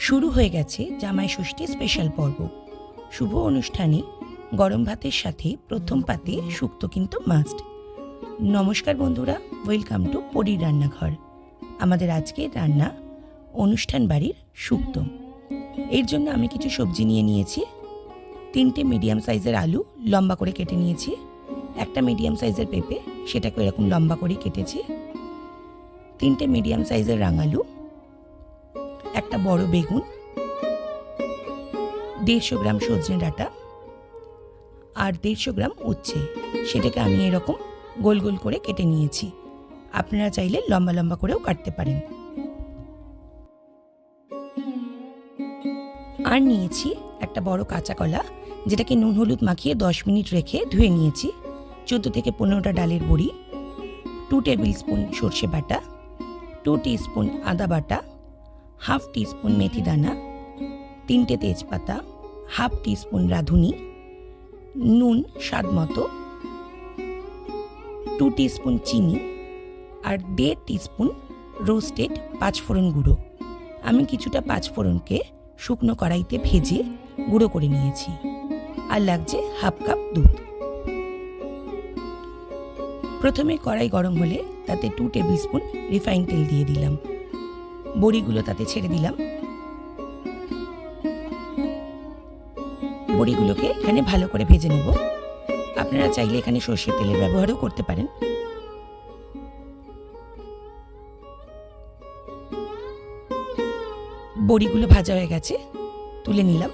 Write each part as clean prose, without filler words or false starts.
শুরু হয়ে গেছে জামাই ষষ্ঠী স্পেশাল পর্ব। শুভ অনুষ্ঠানে গরম ভাতের সাথে প্রথম পাতে শুক্তো কিন্তু মাস্ট। নমস্কার বন্ধুরা, ওয়েলকাম টু পরীর রান্নাঘর। আমাদের আজকের রান্না অনুষ্ঠান বাড়ির শুক্তো। এর জন্য আমি কিছু সবজি নিয়ে নিয়েছি। 3টে মিডিয়াম সাইজের আলু লম্বা করে কেটে নিয়েছি। একটা মিডিয়াম সাইজের পেঁপে, সেটাকে এরকম লম্বা করে কেটেছি। 3টে মিডিয়াম সাইজের রাঙালু, একটা বড় বেগুন, 150 গ্রাম সজনে ডাঁটা আর 150 গ্রাম উচ্ছে, সেটাকে আমি এরকম গোল গোল করে কেটে নিয়েছি। আপনারা চাইলে লম্বা লম্বা করেও কাটতে পারেন। আর নিয়েছি একটা বড় কাঁচা কলা, যেটাকে নুন হলুদ মাখিয়ে 10 মিনিট রেখে ধুয়ে নিয়েছি। 14 থেকে 15টা ডালের বড়ি, 2 টেবিল স্পুন সর্ষে বাটা, 2 টিস্পুন আদা বাটা, হাফ টিস্পুন মেথি দানা, 3টে তেজপাতা, হাফ টিস্পুন রাঁধুনি, নুন স্বাদ মতো, 2 টিস্পুন চিনি আর 1.5 টিস্পুন রোস্টেড পাঁচফোড়ন গুঁড়ো। আমি কিছুটা পাঁচফোড়নকে শুকনো কড়াইতে ভেজে গুঁড়ো করে নিয়েছি। আর লাগছে হাফ কাপ দুধ। প্রথমে কড়াই গরম হলে তাতে 2 টেবিল স্পুন রিফাইন তেল দিয়ে দিলাম। বড়িগুলো তাতে ছেড়ে দিলাম। বড়িগুলোকে এখানে ভালো করে ভেজে নেব। আপনারা চাইলে এখানে সর্ষের তেলের ব্যবহারও করতে পারেন। বড়িগুলো ভাজা হয়ে গেছে, তুলে নিলাম।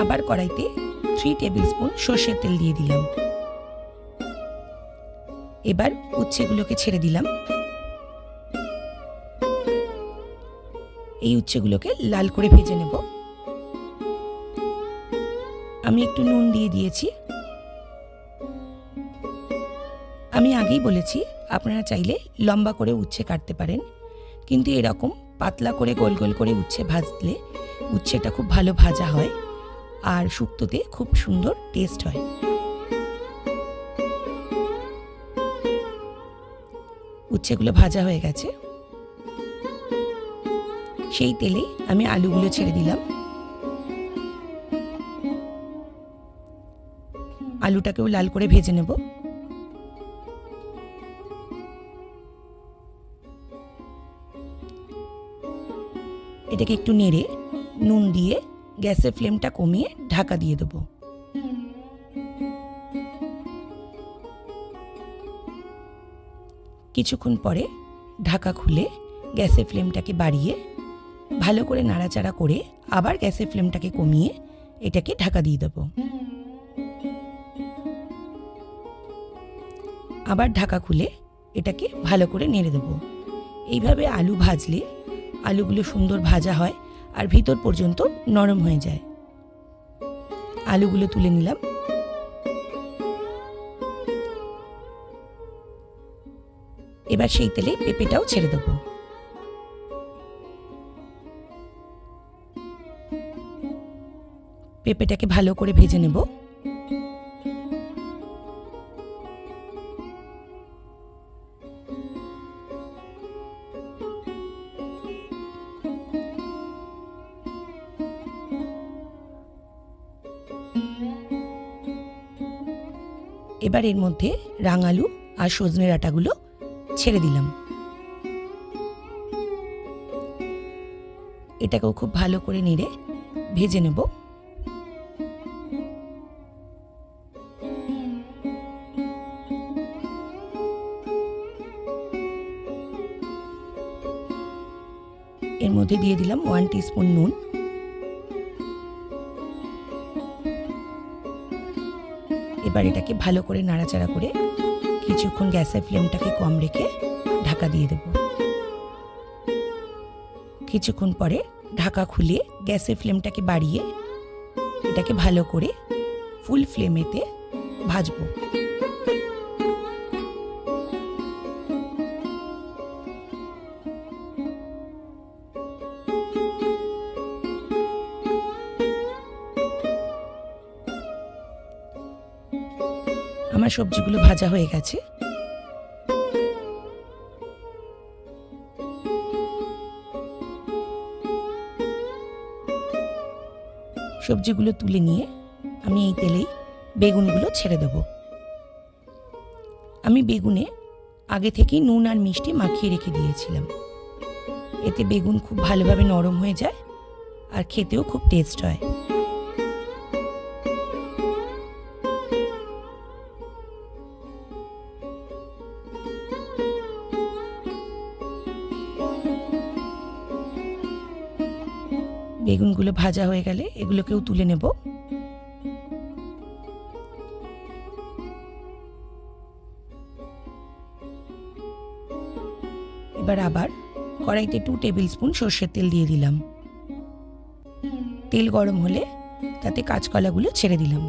আবার কড়াইতে 3 টেবিল স্পুন সর্ষের তেল দিয়ে দিলাম। এবার উচ্ছেগুলোকে ছেড়ে দিলাম। এই উচ্ছেগুলোকে লাল করে ভেজে নেব। আমি একটু নুন দিয়ে দিয়েছি। আমি আগেই বলেছি আপনারা চাইলে লম্বা করে উচ্ছে কাটতে পারেন, কিন্তু এরকম পাতলা করে গোল গোল করে উচ্ছে ভাজলে উচ্ছেটা খুব ভালো ভাজা হয় আর শুক্তোতে খুব সুন্দর টেস্ট হয়। উচ্ছেগুলো ভাজা হয়ে গেছে। সেই তেলে আমি আলুগুলো ছেড়ে দিলাম। আলুটাকেও লাল করে ভেজে নেব। এটাকে একটু নেড়ে নুন দিয়ে গ্যাসের ফ্লেমটা কমিয়ে ঢাকা দিয়ে দেব। কিছুক্ষণ পরে ঢাকা খুলে গ্যাসের ফ্লেমটাকে বাড়িয়ে ভালো করে নাড়াচাড়া করে আবার গ্যাসের ফ্লেমটাকে কমিয়ে এটাকে ঢাকা দিয়ে দেব। আবার ঢাকা খুলে এটাকে ভালো করে নেড়ে দেব। এইভাবে আলু ভাজলে আলুগুলো সুন্দর ভাজা হয় আর ভিতর পর্যন্ত নরম হয়ে যায়। আলুগুলো তুলে নিলাম। এবার সেই তেলে পেঁপেটাও ছেড়ে দেব। পেঁপেটাকে ভালো করে ভেজে নেব। এবার এর মধ্যে রাঙালু আর সজনে ডাঁটাগুলো ছেড়ে দিলাম। এটাকেও খুব ভালো করে নেড়ে ভেজে নেব। এর মধ্যে দিয়ে দিলাম 1 টিস্পুন নুন। এবার এটাকে ভালো করে নাড়াচাড়া করে কিছুক্ষণ গ্যাসের ফ্লেমটাকে কম রেখে ঢাকা দিয়ে দেব। কিছুক্ষণ পরে ঢাকা খুলে গ্যাসের ফ্লেমটাকে বাড়িয়ে এটাকে ভালো করে ফুল ফ্লেমেতে ভাজবো। আমার সবজিগুলো ভাজা হয়ে গেছে। সবজিগুলো তুলে নিয়ে আমি এই তেলেই বেগুনগুলো ছেড়ে দেব। আমি বেগুনে আগে থেকেই নুন আর মিষ্টি মাখিয়ে রেখে দিয়েছিলাম। এতে বেগুন খুব ভালোভাবে নরম হয়ে যায় আর খেতেও খুব টেস্ট হয়। বেগুনগুলো ভাজা হয়ে গেলে এগুলোকেও তুলে নেব। এবার আবার কড়াইতে 2 টেবিল স্পুন সর্ষের তেল দিয়ে দিলাম। তেল গরম হলে তাতে কাঁচকলাগুলো ছেড়ে দিলাম।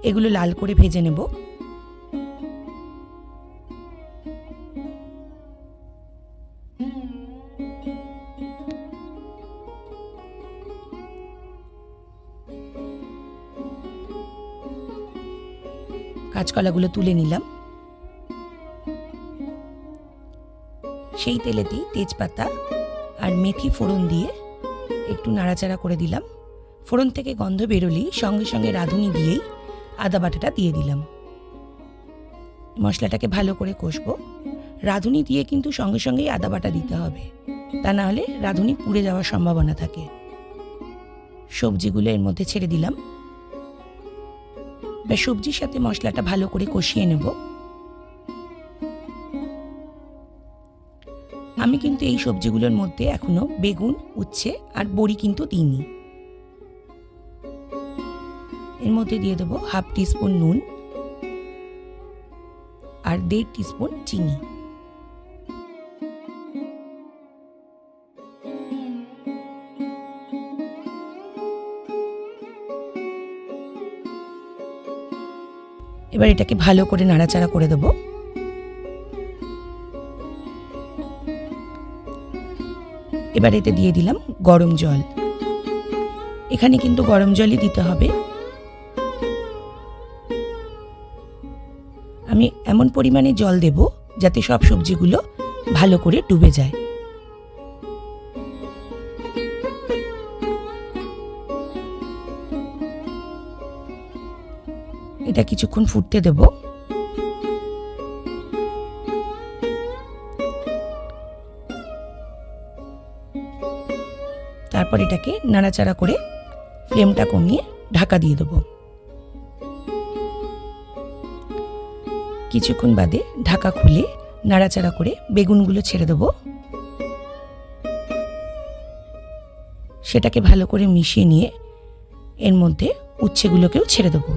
এগুলো লাল করে ভেজে নেব। কাঁচকলাগুলো তুলে নিলাম। সেই তেলেতেই তেজপাতা আর মেথি ফোড়ন দিয়ে একটু নাড়াচাড়া করে দিলাম। ফোড়ন থেকে গন্ধ বেরোলেই সঙ্গে সঙ্গে রাঁধুনি দিয়েই আদা বাটাটা দিয়ে দিলাম। মশলাটাকে ভালো করে কষবো। রাঁধুনি দিয়ে কিন্তু সঙ্গে সঙ্গেই আদা বাটা দিতে হবে, তা না হলে রাঁধুনি পুড়ে যাওয়ার সম্ভাবনা থাকে। সবজিগুলো এর মধ্যে ছেড়ে দিলাম। বা সবজির সাথে মশলাটা ভালো করে কষিয়ে নেব। আমি কিন্তু এই সবজিগুলোর মধ্যে এখনো বেগুন, উচ্ছে আর বড়ি কিন্তু দিইনি। এর মধ্যে দিয়ে দেবো 1/2 টিস্পুন নুন আর 1.5 টিস্পুন চিনি। এবার এটাকে ভালো করে নাড়াচাড়া করে দেব। এবার এতে দিয়ে দিলাম গরম জল। এখানে কিন্তু গরম জলই দিতে হবে। আমি এমন পরিমাণে জল দেব যাতে সব সবজিগুলো ভালো করে ডুবে যায়। এটা কিছুক্ষণ ফুটতে দেব। তারপর এটাকে নাড়াচাড়া করে ফ্লেমটা কমিয়ে ঢাকা দিয়ে দেব। কিছুক্ষণ বাদে ঢাকা খুলে নাড়াচাড়া করে বেগুনগুলো ছেড়ে দেব। সেটাকে ভালো করে মিশিয়ে নিয়ে এর মধ্যে উচ্ছেগুলোকেও ছেড়ে দেব।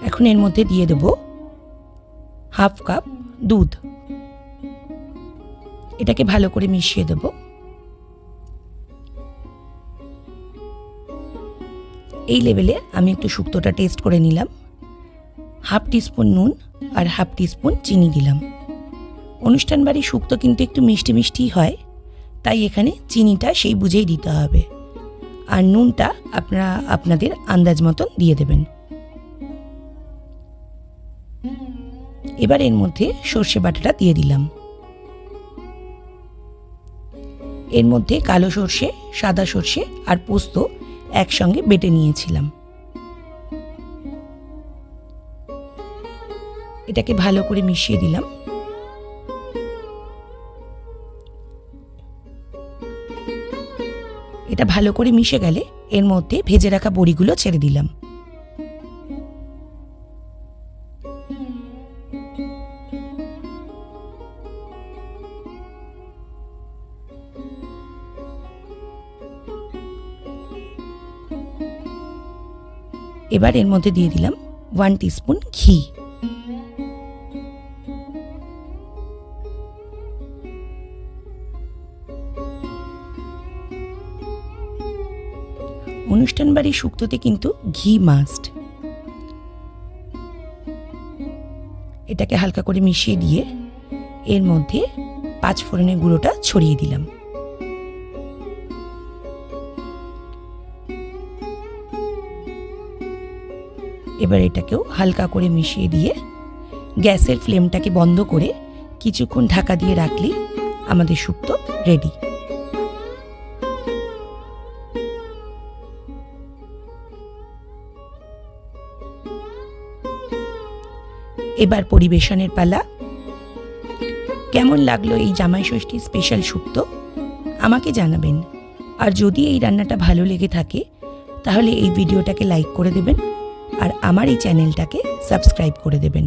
এখন এর মধ্যে দিয়ে দেব 1/2 কাপ দুধ। এটাকে ভালো করে মিশিয়ে দেব। এই লেভেলে আমি একটু শুক্তোটা টেস্ট করে নিলাম। 1/2 টিস্পুন নুন আর 1/2 টিস্পুন চিনি দিলাম। অনুষ্ঠান বাড়ির শুক্তো কিন্তু একটু মিষ্টি মিষ্টি হয়, তাই এখানে চিনিটা সেই বুঝেই দিতে হবে, আর নুনটা আপনারা আপনাদের আন্দাজ মতন দিয়ে দেবেন। এবার এর মধ্যে সর্ষে বাটাটা দিয়ে দিলাম। এর মধ্যে কালো সর্ষে, সাদা সর্ষে আর পোস্ত একসঙ্গে বেটে নিয়েছিলাম। এটাকে ভালো করে মিশিয়ে দিলাম। এটা ভালো করে মিশে গেলে এর মধ্যে ভেজে রাখা বড়িগুলো ছেড়ে দিলাম। এবার এর মধ্যে দিয়ে দিলাম 1 টিস্পুন ঘি। অনুষ্ঠান বাড়ির শুক্তোতে কিন্তু ঘি মাস্ট। এটাকে হালকা করে মিশিয়ে দিয়ে এর মধ্যে 5 ফোড়নের গুঁড়োটা ছড়িয়ে দিলাম। এবার এটাকেও হালকা করে মিশিয়ে দিয়ে গ্যাসের ফ্লেমটাকে বন্ধ করে কিছুক্ষণ ঢাকা দিয়ে রাখলেই আমাদের শুক্তো রেডি। এবার পরিবেশনের পালা। কেমন লাগলো এই জামাই ষষ্ঠী স্পেশাল শুক্তো আমাকে জানাবেন। আর যদি এই রান্নাটা ভালো লেগে থাকে তাহলে এই ভিডিওটাকে লাইক করে দেবেন আর আমার এই চ্যানেলটাকে সাবস্ক্রাইব করে দেবেন।